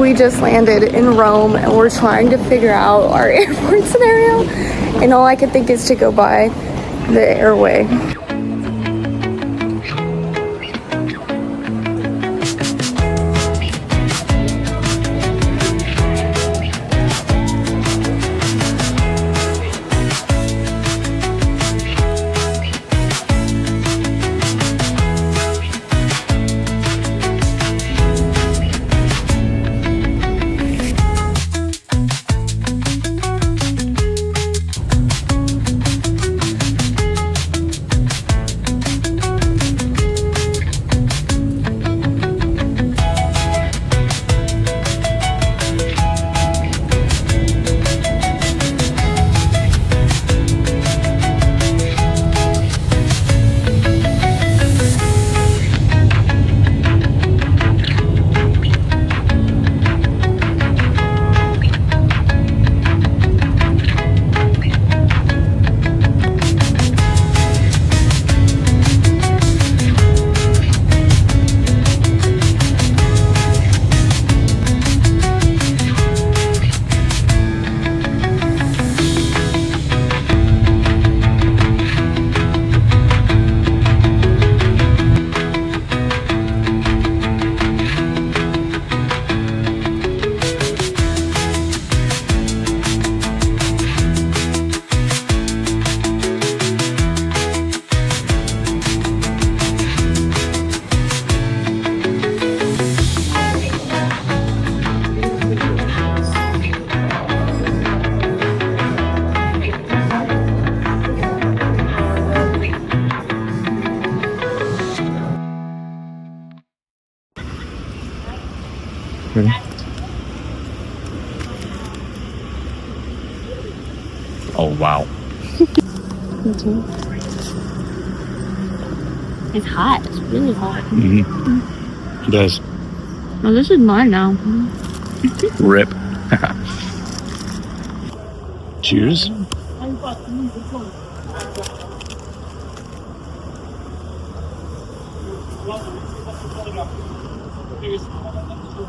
We just landed in Rome and we're trying to figure out our airport scenario, and all I can think is to go by the airway. Ready? Oh, wow. It's hot. It's really hot. Mm-hmm. It does. Oh, this is mine now. Rip. Cheers.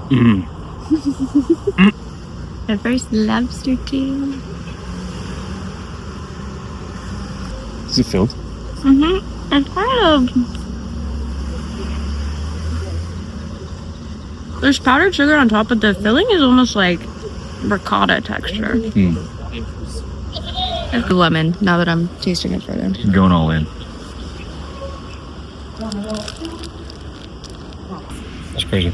Mm. The first lobster tail. Is it filled? Mm-hmm. It's kind of... There's powdered sugar on top, but the filling is almost like ricotta texture. It's lemon, now that I'm tasting it further. Going all in. That's crazy.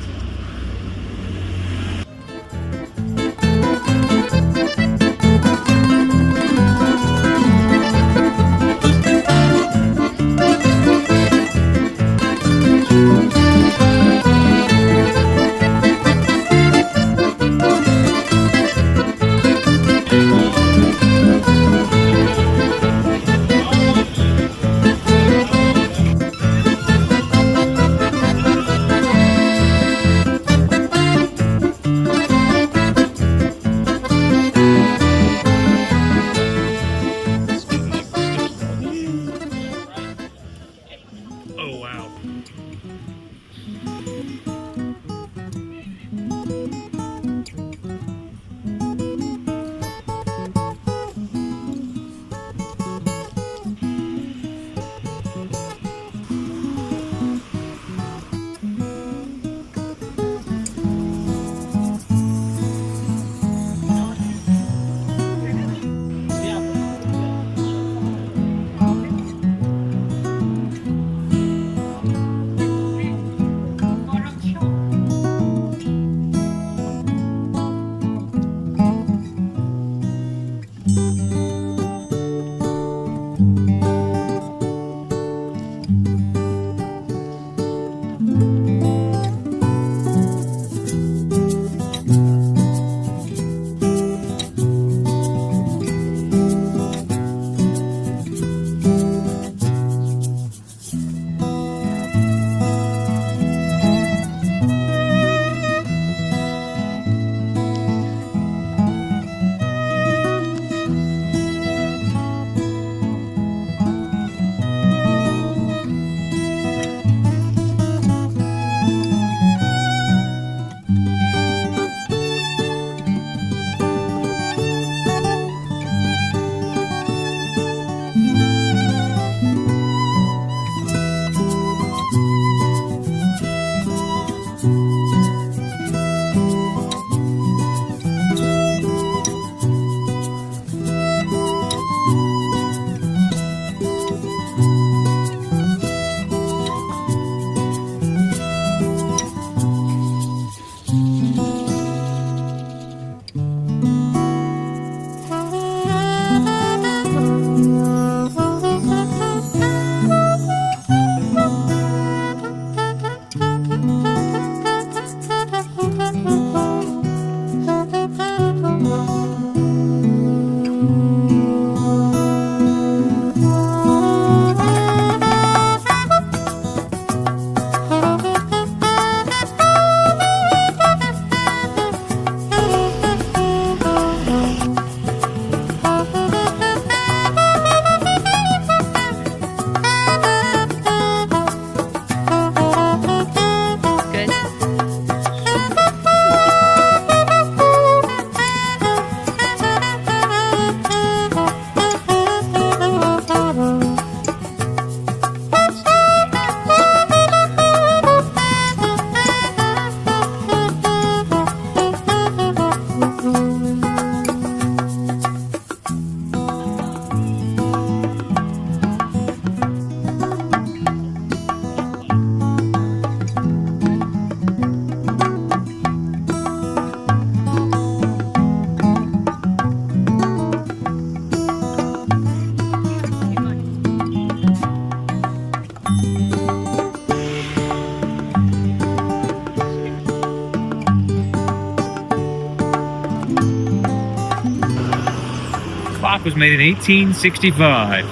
clock was made in 1865.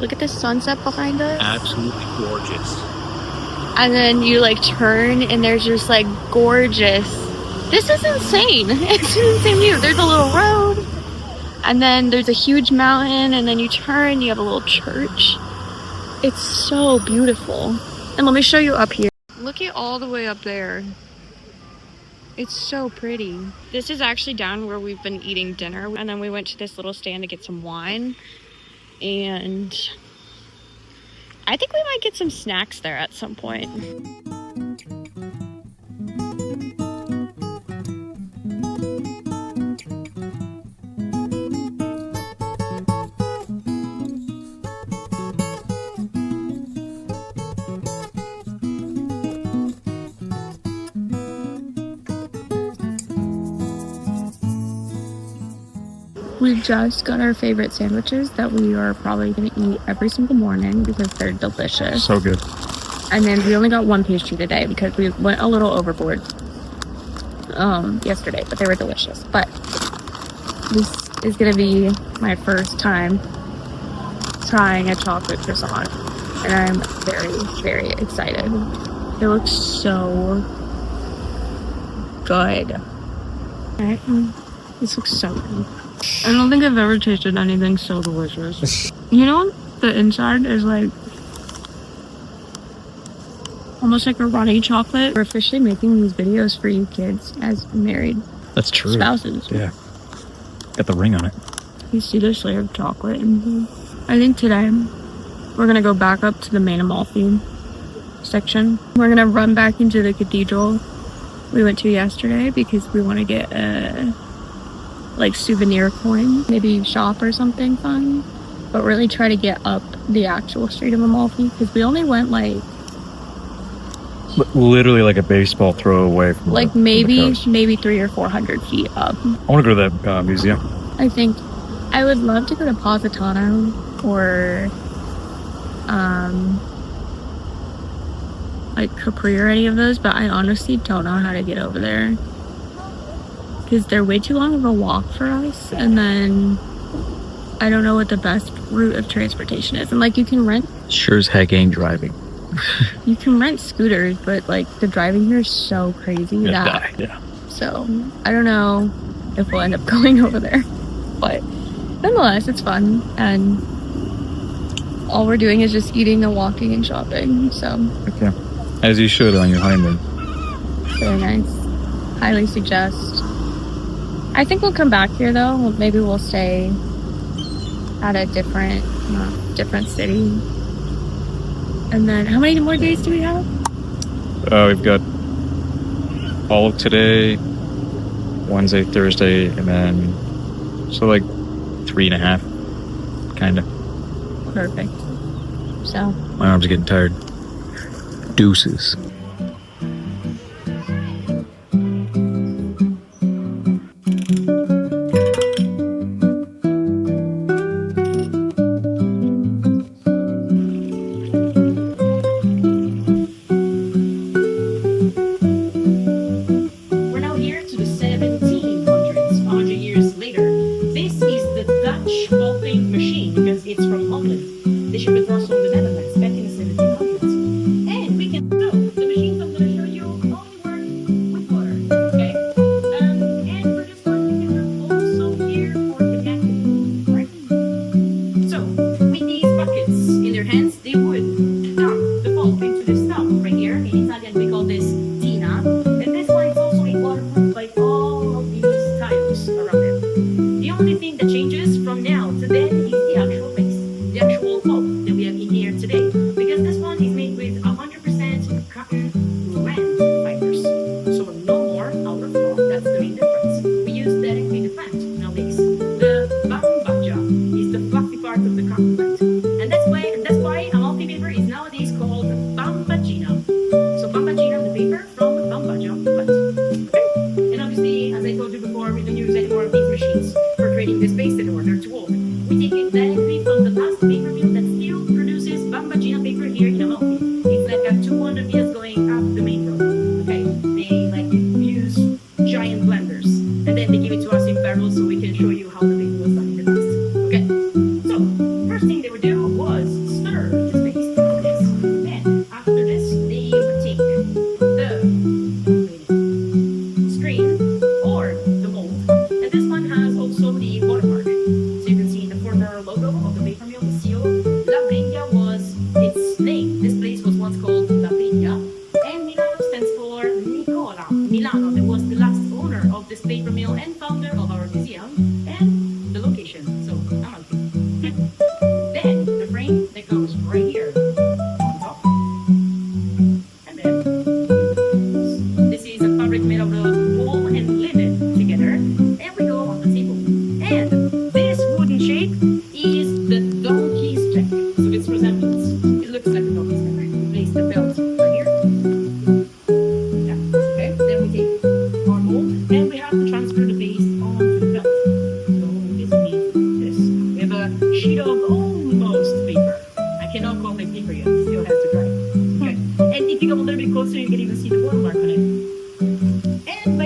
Look at the sunset behind us. Absolutely gorgeous. And then you like turn and there's just like gorgeous. This is insane. It's an insane view. There's a little road and then there's a huge mountain and then you turn, you have a little church. It's so beautiful. And let me show you up here. Look at all the way up there. It's so pretty. This is actually down where we've been eating dinner. And then we went to this little stand to get some wine. And I think we might get some snacks there at some point. We just got our favorite sandwiches that we are probably going to eat every single morning because they're delicious. So good. And then we only got one pastry today because we went a little overboard yesterday, but they were delicious. But this is going to be my first time trying a chocolate croissant, and I'm very, very excited. It looks so good. Right? This looks so good. I don't think I've ever tasted anything so delicious. You know, the inside is like almost like a runny chocolate. We're officially making these videos for you kids as married That's true. spouses. Yeah. Got the ring on it. You see this layer of chocolate in here. I think today we're gonna go back up to the main Amalfi section. We're gonna run back into the cathedral we went to yesterday because we want to get a like souvenir coin, maybe shop or something fun, but really try to get up the actual street of Amalfi because we only went like Literally like a baseball throw away from like the maybe coast. 300 or 400 feet up. I want to go to that museum. I think I would love to go to Positano or like Capri or any of those, but I honestly don't know how to get over there because they're way too long of a walk for us, and then I don't know what the best route of transportation is. And like you can rent Sure as heck ain't driving. scooters, but like the driving here is so crazy that Yeah. so I don't know if we'll end up going over there, but nonetheless it's fun, and all we're doing is just eating and walking and shopping, so Okay. As you should on your honeymoon. very nice. Highly suggest. I think we'll come back here though. Maybe we'll stay at a different city. And then how many more days do we have? We've got all of today, Wednesday, Thursday, and then so like 3.5, kind of. Perfect. So My arms are getting tired. Deuces. We're now here to the 1700s, 100 years later. This is the Dutch ball-peen machine because it's from Holland. The ship was lost from the Netherlands back in the 1700s. And we can know the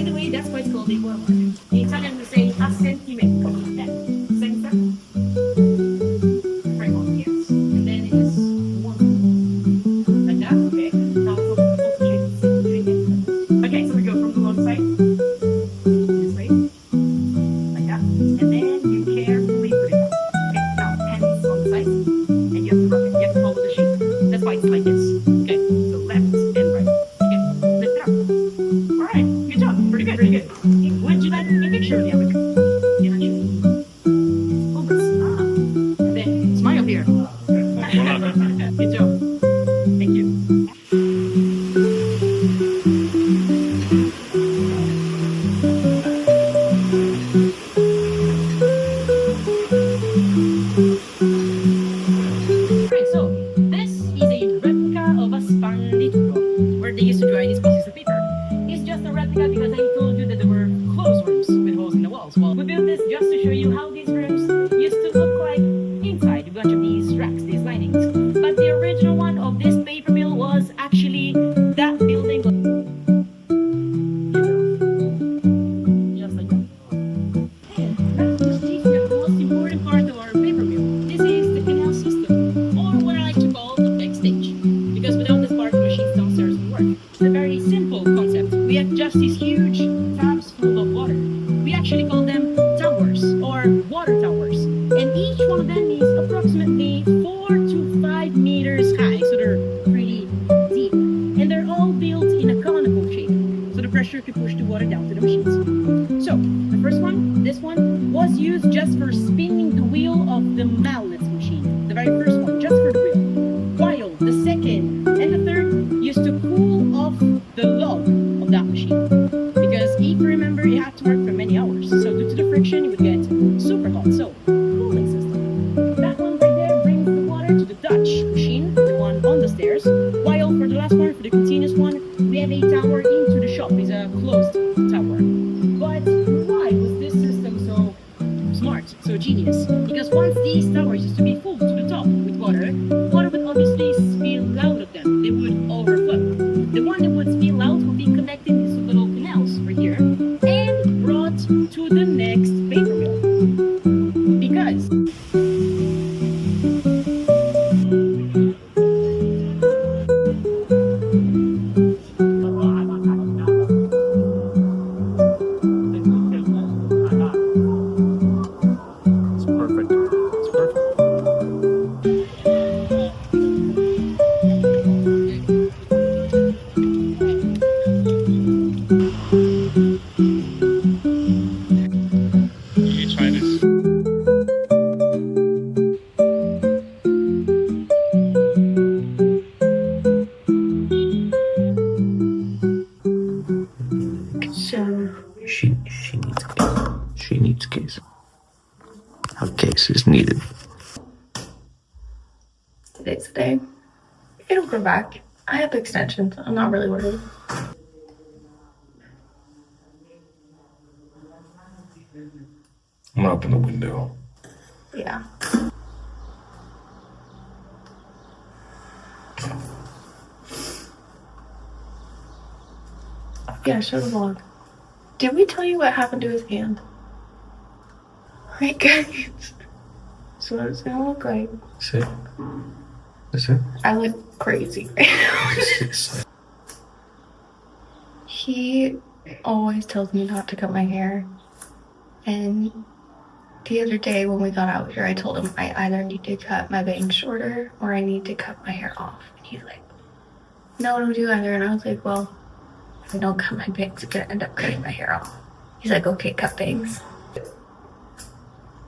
by the way, that's why it's called a watermark. In Italian, we say a sentimento. Senza. Right on, yes. And then it is one. Like that, okay. Now we'll okay, so we go from the one side. This way. Like that. And then you carefully put it down. Okay, now hands on the side. And you have to rub it. You have to follow the shape. That's why it's like this. Okay, so left and right. Okay, lift it up. Alright, good job. Pretty good, pretty good. Would you like a picture of the other? Yeah, actually. Focus. And then smile here. Good job. Thank you. Right, so this is a replica of a spandituro, where they used to dry these pieces of paper. It's just a replica because I told you that there were closed rooms with holes in the walls. Well, we built this just to show you how these rooms used to look like inside a bunch of these racks, these linings. But the original one of this paper mill was actually that building. Just like that. And that was teaching us the most important part of our paper mill. This is the canal system, or what I like to call the backstage. Because without this part, the machines downstairs won't work. It's a very simple concept. We have just these huge tubs full of water. We actually call them towers, or water towers. And each one of them is approximately 4 to 5 meters high, so they're pretty deep. And they're all built in a conical shape, so the pressure could push the water down to the machines. So, the first one, this one, was used just for spinning the wheel of the mallet machine. The very first one, just for the wheel. While the second and the third used to cool off the log of that machine. Because if you remember, it had to work for many hours. So due to the friction, it would get super hot. So, cooling system. That one right there brings the water to the Dutch machine, the one on the stairs. While for the last one, for the continuous one, we have a tower into the shop. It's a closed tower. But why was this system so smart, so genius? Because once these towers used to be full to the top with water, water would obviously spill out of them. They would overflow. The one that would spill out would be connected these little canals right here and brought to the next paper mill. Because It's perfect. It's perfect. You try this. So, She needs a case. She needs a case. A case is needed. today's the day. It'll grow back. I have extensions. I'm not really worried. I'm gonna open the window. Yeah. Yeah, show the vlog. Did we tell you what happened to his hand? Right, guys? So what it's gonna look like. See? Is it? I look crazy. He always tells me not to cut my hair. And the other day when we got out here, I told him I either need to cut my bangs shorter or I need to cut my hair off. And he's like, no, don't do either. And I was like, well, if I don't cut my bangs, I'm gonna end up cutting my hair off. He's like, okay, cut bangs.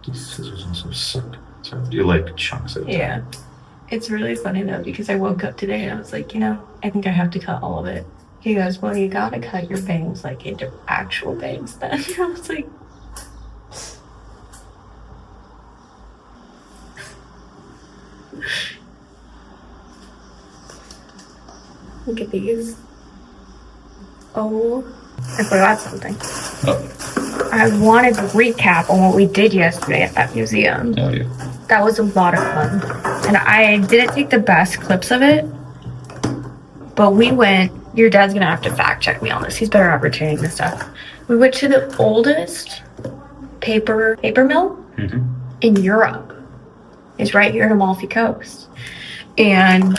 These scissors also suck. So do you like chunks of it? Yeah. It's really funny though, because I woke up today and I was like, you know, I think I have to cut all of it. He goes, well, you gotta cut your bangs like into actual bangs then. I was like, look at these. Oh, I forgot something. Oh. I wanted to recap on what we did yesterday at that museum. Oh, yeah. That was a lot of fun. And I didn't take the best clips of it, but we went your dad's gonna have to fact check me on this. He's better at retaining this stuff. We went to the oldest paper mill in Europe. It's right here in Amalfi Coast. And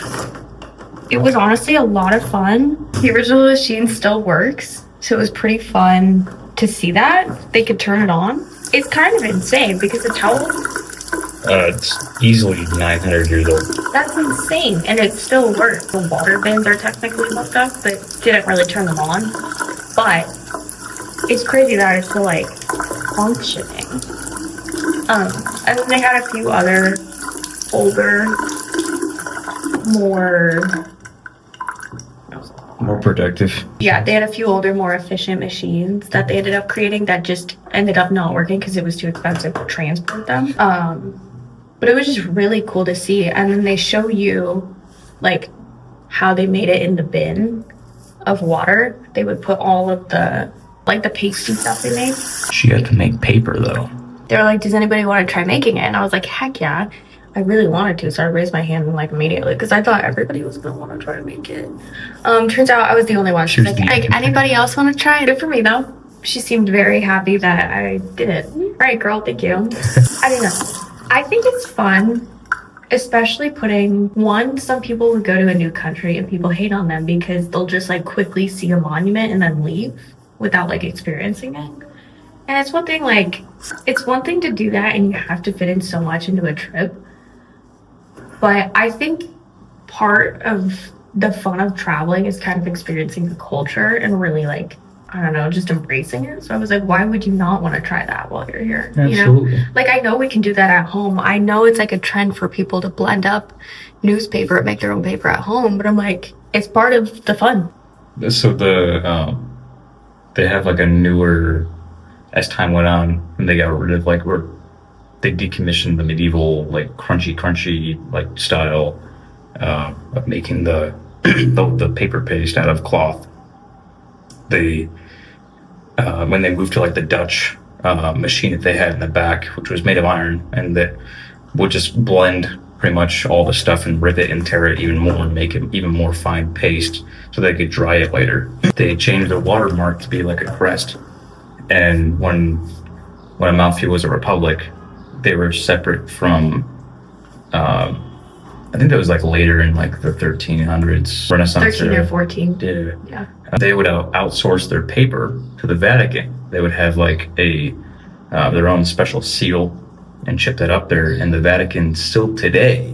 it was honestly a lot of fun. The original machine still works, so it was pretty fun to see that. They could turn it on. It's kind of insane because it's how old? It's easily 900 years old. That's insane, and it still works. The water bins are technically hooked up, but didn't really turn them on. But it's crazy that it's still like functioning. And then they had a few other older, more productive. Yeah, they had a few older, more efficient machines that they ended up creating that just ended up not working because it was too expensive to transport them. But it was just really cool to see. And then they show you like how they made it in the bin of water. They would put all of the like the pasty stuff they made. She had to make paper though. They were like, does anybody want to try making it? And I was like, heck yeah. I really wanted to, so I raised my hand like immediately because I thought everybody was gonna want to try to make it. Turns out I was the only one. She's like, anybody else want to try it? Good for me though. She seemed very happy that I did it. All right, girl, thank you. I don't know. I think it's fun, especially putting some people would go to a new country and people hate on them because they'll just like quickly see a monument and then leave without like experiencing it. And it's one thing to do that and you have to fit in so much into a trip. But I think part of the fun of traveling is kind of experiencing the culture and really like, I don't know, just embracing it. So I was like, why would you not want to try that while you're here? Absolutely. You know? Like, I know we can do that at home. I know it's like a trend for people to blend up newspaper and make their own paper at home. But I'm like, it's part of the fun. So they have like a newer, as time went on, and they got rid of like they decommissioned the medieval like crunchy like style of making the the paper paste out of cloth. They when they moved to like the Dutch machine that they had in the back, which was made of iron, and that would just blend pretty much all the stuff and rip it and tear it even more and make it even more fine paste so they could dry it later. They changed the watermark to be like a crest, and when Amalfi was a republic, they were separate from I think that was like later in like the 1300s, Renaissance 13 era. or 14. Yeah. They would outsource their paper to the Vatican. They would have like their own special seal and ship that up there. And the Vatican still today,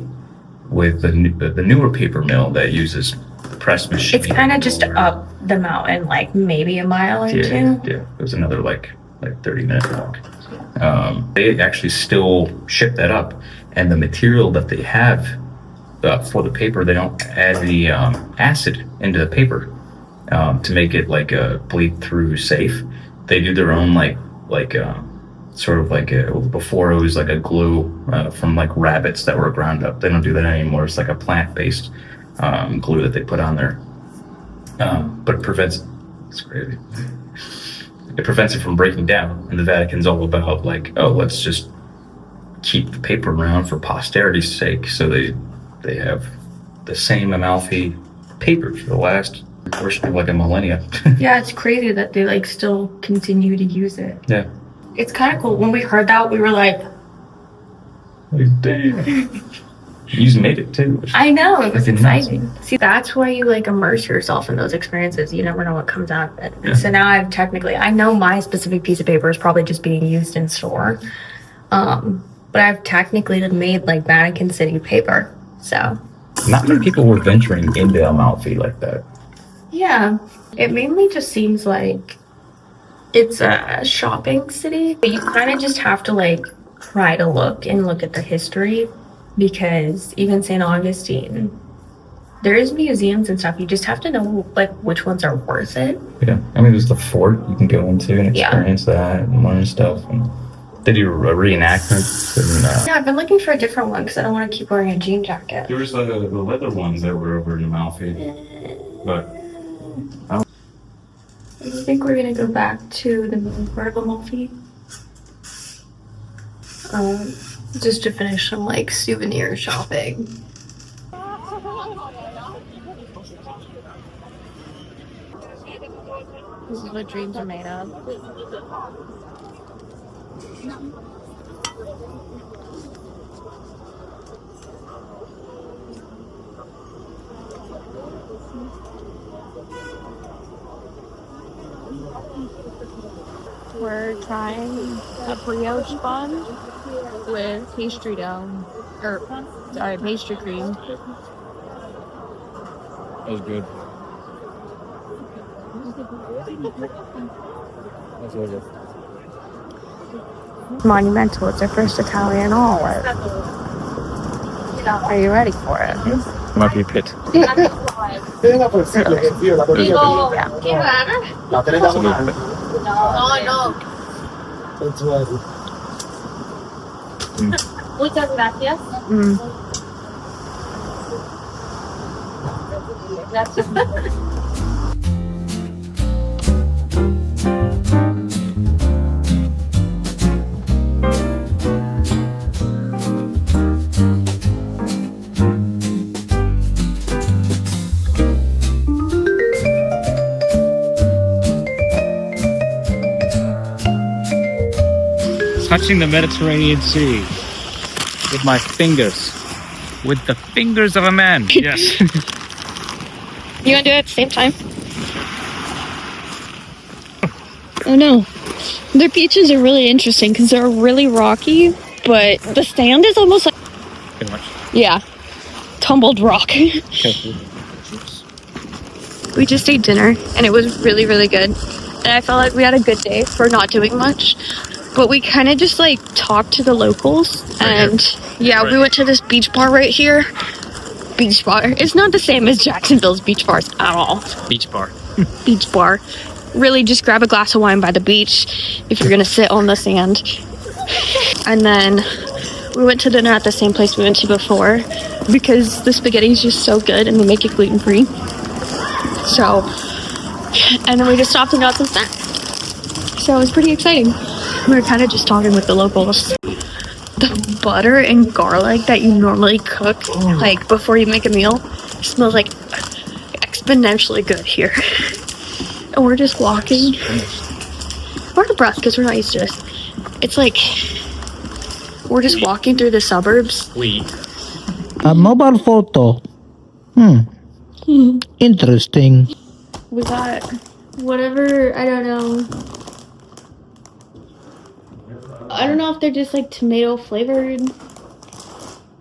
with the newer paper mill that uses press machine. It's kind of just up the mountain, like maybe a mile or two. Yeah, it was another like 30-minute walk. They actually still ship that up, and the material that they have for the paper, they don't add the acid into the paper to make it like bleed through safe. They do their own before it was like a glue from like rabbits that were ground up. They don't do that anymore. It's like a plant-based glue that they put on there, but it prevents. It's crazy. It prevents it from breaking down, and the Vatican's all about like, oh, let's just keep the paper around for posterity's sake. So they have the same Amalfi paper for the last portion of like a millennia. Yeah, it's crazy that they like still continue to use it. Yeah, it's kind of cool. When we heard that, we were like, damn. You made it too. I know, it was exciting. Nuts. See, that's why you like immerse yourself in those experiences. You never know what comes out of it. Yeah. So now I know my specific piece of paper is probably just being used in store. But I've technically made like Vatican City paper. So not many people were venturing into Amalfi like that. Yeah, it mainly just seems like it's a shopping city. But you kind of just have to like try to look at the history. Because even St. Augustine, there is museums and stuff. You just have to know like which ones are worth it. Yeah, I mean, there's the fort you can go into and experience that and learn stuff. And they do a reenactment. And, Yeah, I've been looking for a different one because I don't want to keep wearing a jean jacket. there was the leather ones that were over in Amalfi, but I think we're gonna go back to the main part of Amalfi. Just to finish some like souvenir shopping. This is what dreams are made of. We're trying a brioche bun with pastry dough, or sorry, pastry cream. That was good. That's really good. Monumental. It's our first Italian olive. Are you ready for it? It might be a pit. Yeah. Muchas gracias. Mm. Gracias. Touching the Mediterranean Sea with my fingers. With the fingers of a man. Yes. You want to do it at the same time? Oh no. Their beaches are really interesting because they're really rocky, but the sand is almost like... Pretty much. Yeah. Tumbled rock. Okay. We just ate dinner and it was really, really good. And I felt like we had a good day for not doing much. But we kind of just like talked to the locals. And yeah, we went to this beach bar right here. Beach bar. It's not the same as Jacksonville's beach bars at all. Beach bar. Beach bar. Really just grab a glass of wine by the beach if you're gonna sit on the sand. And then we went to dinner at the same place we went to before because the spaghetti is just so good and they make it gluten-free. So, and then we just stopped and got some snacks. So it was pretty exciting. We were kind of just talking with the locals. The butter and garlic that you normally cook like before you make a meal smells like exponentially good here. And we're just walking. We're out of breath because we're not used to this. It's like we're just walking through the suburbs. A mobile photo. Interesting. We got whatever, I don't know if they're just like tomato flavored.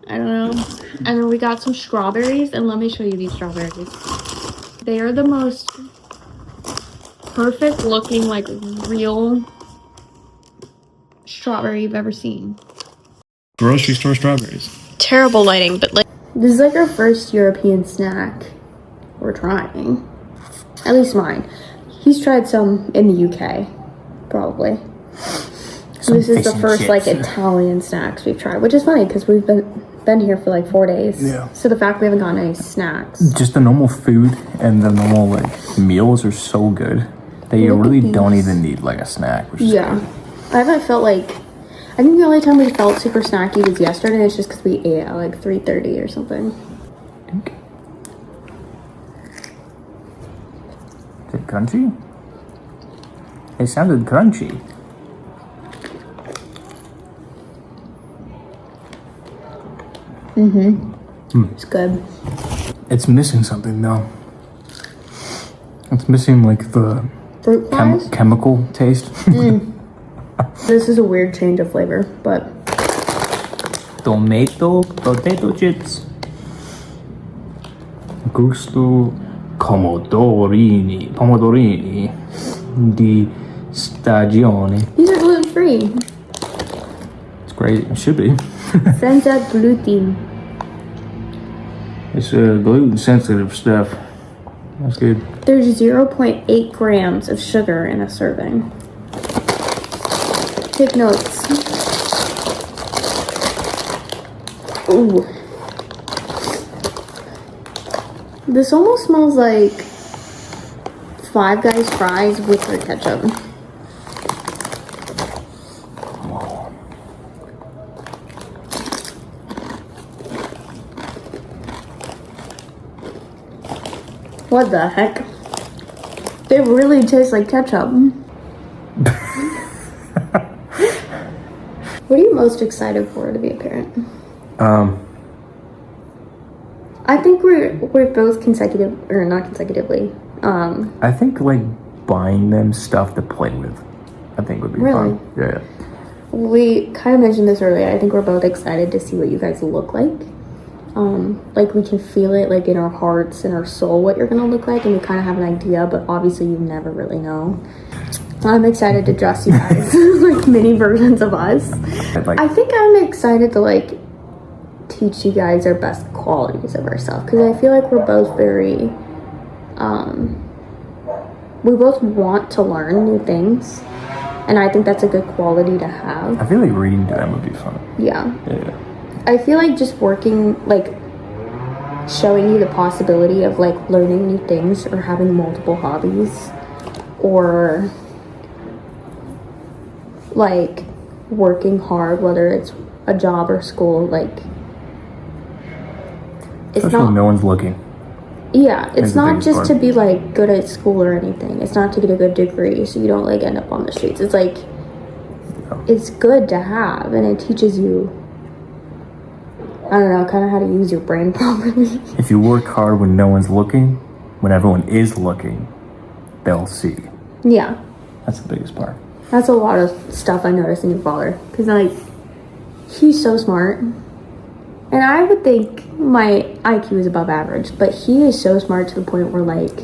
I don't know. And then we got some strawberries, and let me show you these strawberries. They are the most perfect looking, like real strawberry you've ever seen. Grocery store strawberries. Terrible lighting, but like this is like our first European snack we're trying. At least mine. He's tried some in the UK, probably. So this is the first like Italian snacks we've tried, which is funny because we've been here for like 4 days. Yeah. So the fact we haven't gotten any snacks. Just the normal food and the normal like meals are so good that you Look at really these. don't even need like a snack. Which is Yeah. I haven't felt like, I think the only time we felt super snacky was yesterday. It's just because we ate at like 3:30 or something. good. Is it crunchy? It sounded crunchy. It's good. It's missing something though. It's missing like the Fruit flies? chemical taste. This is a weird change of flavor, but Potato chips. Gusto pomodorini di stagione. these are gluten free. It's great. It should be. Senza gluten. It's gluten sensitive stuff. That's good. There's 0.8 grams of sugar in a serving. Take notes. Ooh. This almost smells like Five Guys fries with their ketchup. What the heck? They really taste like ketchup. What are you most excited for to be a parent? I think we're both not consecutively. I think like buying them stuff to play with, I think would be Really? fun. Yeah. We kind of mentioned this earlier. I think we're both excited to see what you guys look like. Like we can feel it like in our hearts and our soul what you're gonna look like, and we kind of have an idea, but obviously you never really know. I'm excited to dress you guys like mini versions of us. I think I'm excited to like teach you guys our best qualities of ourselves, because I feel like we're both very we both want to learn new things, and I think that's a good quality to have. I feel like reading to them would be fun. Yeah. Yeah. I feel like just working, like showing you the possibility of like learning new things or having multiple hobbies, or like working hard, whether it's a job or school, like it's Especially not when no one's looking. Yeah, it's That's the not biggest just part. to be like good at school or anything. It's not to get a good degree so you don't like end up on the streets. It's like it's good to have, and it teaches you, I don't know, kind of how to use your brain properly. If you work hard when no one's looking, when everyone is looking, they'll see. Yeah, That's the biggest part. that's a lot of stuff I noticed in your father, because like he's so smart, and I would think my IQ is above average, but he is so smart to the point where like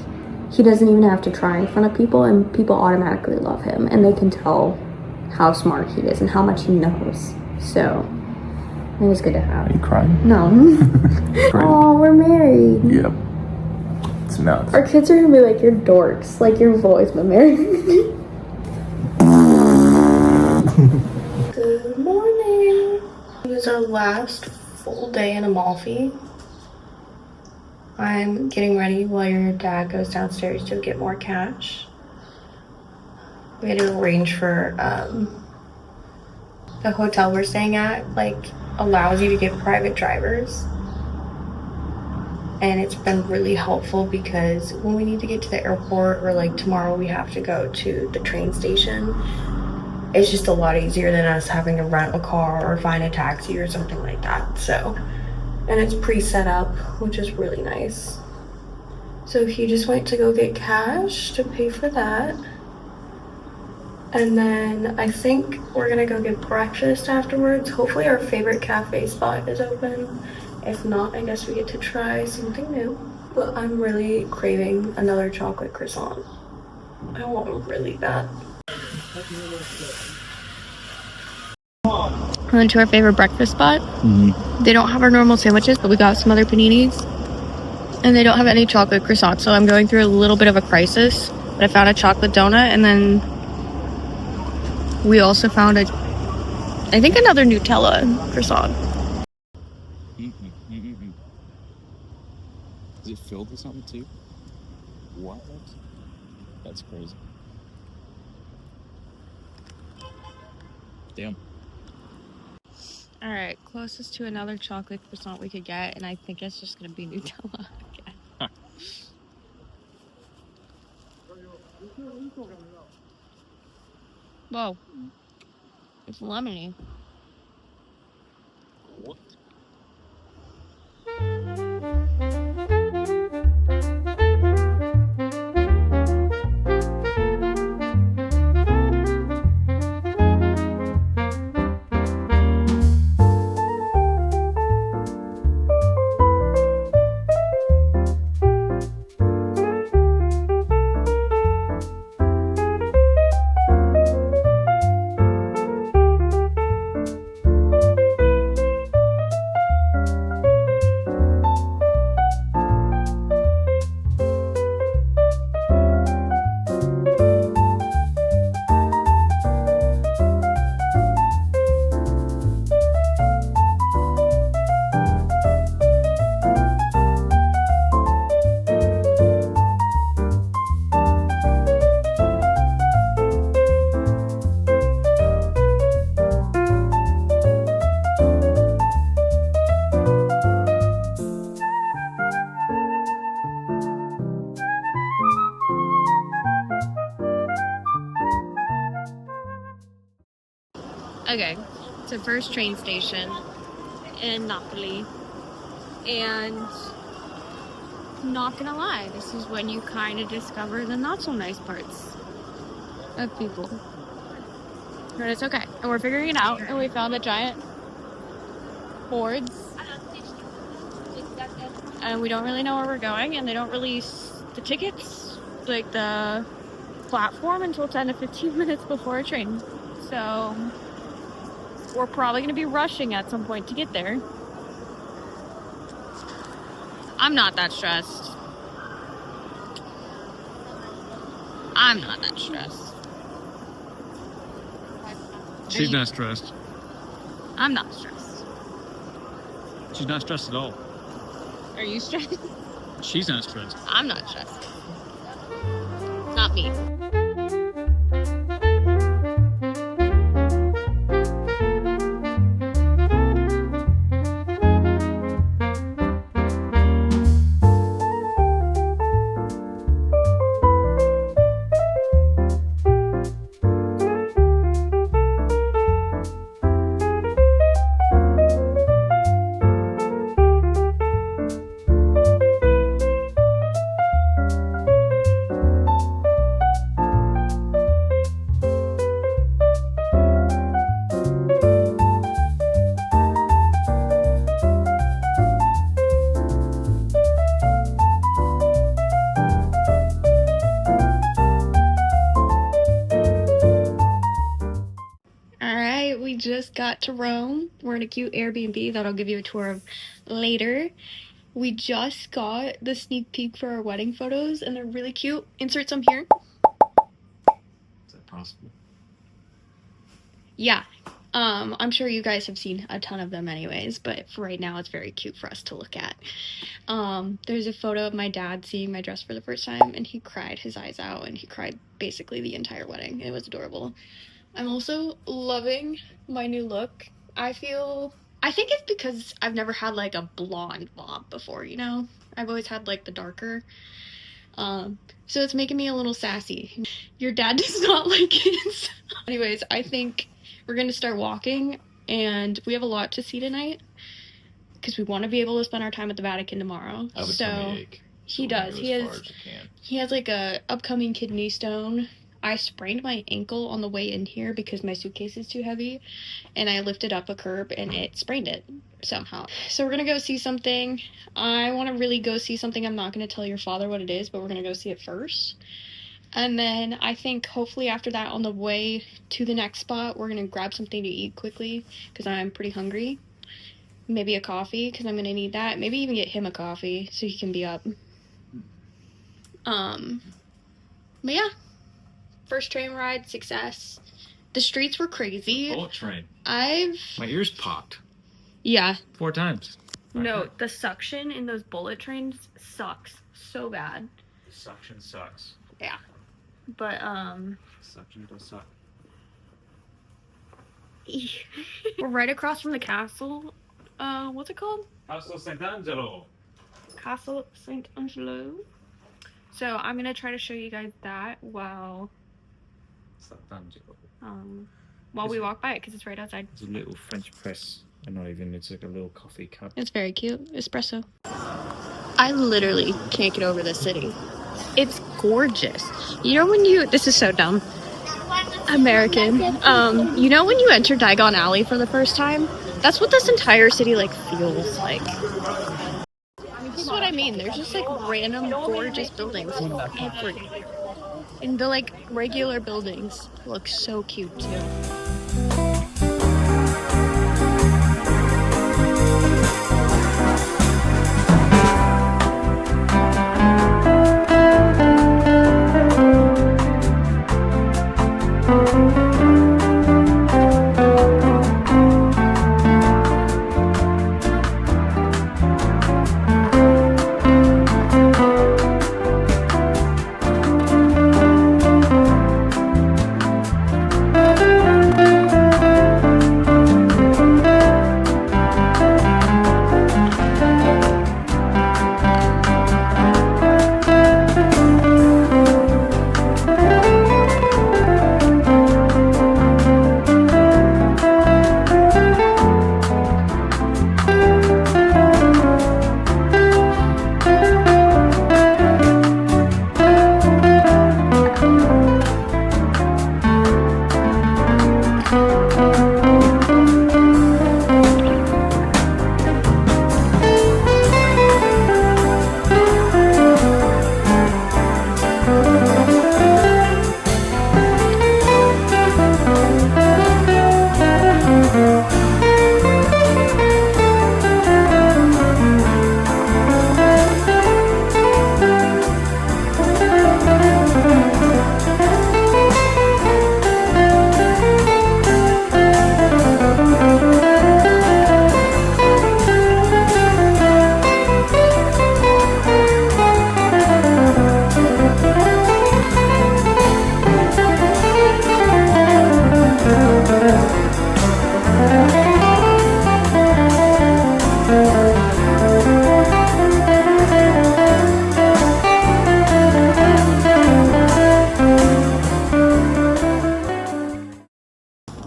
he doesn't even have to try in front of people, and people automatically love him, and they can tell how smart he is and how much he knows. So it was good to have. Are you crying? No. Great. Oh, we're married. Yep. It's nuts. Our kids are gonna be like, you're dorks. Like, you've always been married. Good morning. It was our last full day in Amalfi. I'm getting ready while your dad goes downstairs to get more cash. We had to arrange for the hotel we're staying at, like, allows you to get private drivers. And it's been really helpful because when we need to get to the airport, or like tomorrow we have to go to the train station, it's just a lot easier than us having to rent a car or find a taxi or something like that. So, and it's pre-set up, which is really nice. So he just went to go get cash to pay for that. And then I think we're gonna go get breakfast afterwards. Hopefully our favorite cafe spot is open. If not, I guess we get to try something new. But I'm really craving another chocolate croissant. I want one really bad. We went to our favorite breakfast spot. They don't have our normal sandwiches, but we got some other paninis. And they don't have any chocolate croissants, so I'm going through a little bit of a crisis. But I found a chocolate donut, and then we also found I think another Nutella croissant. Is it filled with something too? What? That's crazy. Damn. All right, closest to another chocolate croissant we could get, and I think it's just gonna be Nutella again. Whoa, it's lemony. What? Okay, so first train station in Napoli, and not gonna lie, this is when you kind of discover the not so nice parts of people. But it's okay, and we're figuring it out, and we found the giant boards, and we don't really know where we're going, and they don't release the tickets, like the platform, until 10 to 15 minutes before a train. So we're probably going to be rushing at some point to get there. I'm not that stressed. I'm not that stressed. She's not stressed. I'm not stressed. She's not stressed at all. Are you stressed? She's not stressed. I'm not stressed. Not me. We just got to Rome. We're in a cute Airbnb that I'll give you a tour of later. We just got the sneak peek for our wedding photos, and they're really cute. Insert some here. Is that possible? Yeah. I'm sure you guys have seen a ton of them anyways, but for right now it's very cute for us to look at. There's a photo of my dad seeing my dress for the first time, and he cried his eyes out, and he cried basically the entire wedding. It was adorable. I'm also loving my new look. I think it's because I've never had like a blonde bob before, you know? I've always had like the darker. So it's making me a little sassy. Your dad does not like it. Anyways, I think we're gonna start walking, and we have a lot to see tonight because we want to be able to spend our time at the Vatican tomorrow. I have a so tummy ache. he So we're does. gonna He go as far has. as I can. He has like a upcoming kidney stone. I sprained my ankle on the way in here because my suitcase is too heavy, and I lifted up a curb and it sprained it somehow. So we're gonna go see something. I want to really go see something. I'm not gonna tell your father what it is, but we're gonna go see it first. And then I think hopefully after that, on the way to the next spot, we're gonna grab something to eat quickly because I'm pretty hungry. Maybe a coffee because I'm gonna need that. Maybe even get him a coffee so he can be up. But yeah. First train ride, success. The streets were crazy. Bullet train. My ears popped. Yeah. 4 times. No, the suction in those bullet trains sucks so bad. Suction sucks. Yeah. But, Suction does suck. we're right across from the castle. What's it called? Castle Sant'Angelo. Castle Sant'Angelo. So I'm gonna try to show you guys that while we walk by it, because it's right outside. It's a little French press. And not even, it's like a little coffee cup. It's very cute. Espresso. I literally can't get over this city. It's gorgeous. You know when this is so dumb. American. You know when you enter Diagon Alley for the first time? That's what this entire city like feels like. This is what I mean. There's just like random gorgeous buildings everywhere. And the like regular buildings look so cute too.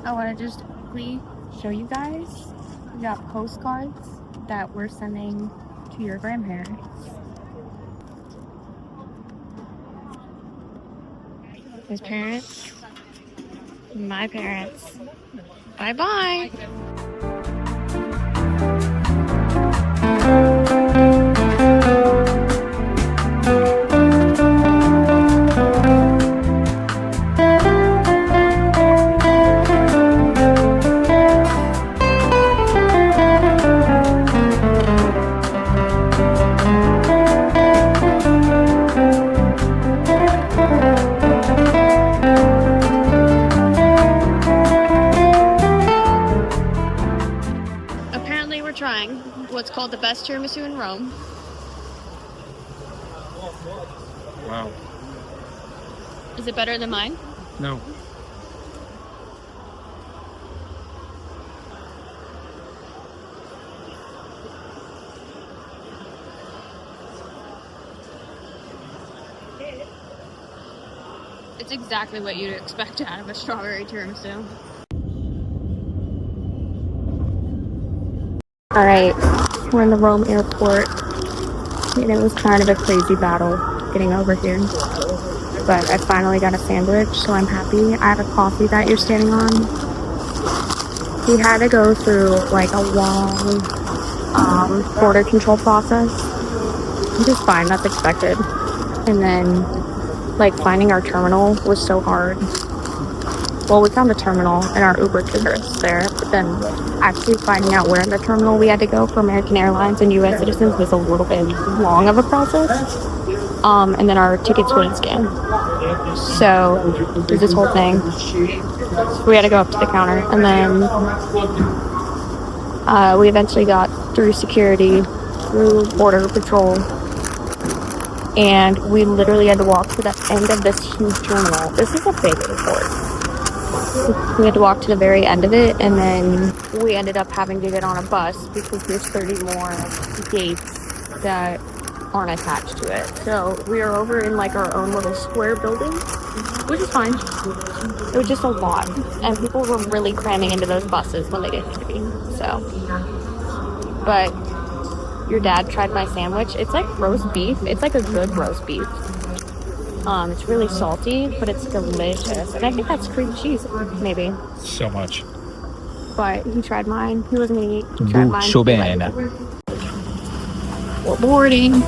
I want to just quickly show you guys. We got postcards that we're sending to your grandparents. His parents, my parents. Bye bye. Apparently we're trying what's called the best tiramisu in Rome. Wow. Is it better than mine? No. It's exactly what you'd expect out of a strawberry tiramisu. Alright, we're in the Rome airport, and it was kind of a crazy battle getting over here. But I finally got a sandwich, so I'm happy. I have a coffee that you're standing on. We had to go through like a long border control process, which is fine, that's expected. And then like finding our terminal was so hard. Well, we found the terminal and our Uber took us there, but then actually finding out where in the terminal we had to go for American Airlines and U.S. citizens was a little bit long of a process. And then our tickets wouldn't scan. So there's this whole thing. We had to go up to the counter, and then we eventually got through security, through border patrol, and we literally had to walk to the end of this huge terminal. This is a big airport. We had to walk to the very end of it, and then we ended up having to get on a bus because there's 30 more gates that aren't attached to it. So we are over in like our own little square building, which is fine. It was just a lot, and people were really cramming into those buses when they didn't need to be. So, but your dad tried my sandwich. It's like roast beef. It's like a good roast beef. It's really salty, but it's delicious. And I think that's cream cheese, maybe. So much. But he tried mine. He wasn't gonna eat. He tried mine. Molto bene. We're boarding.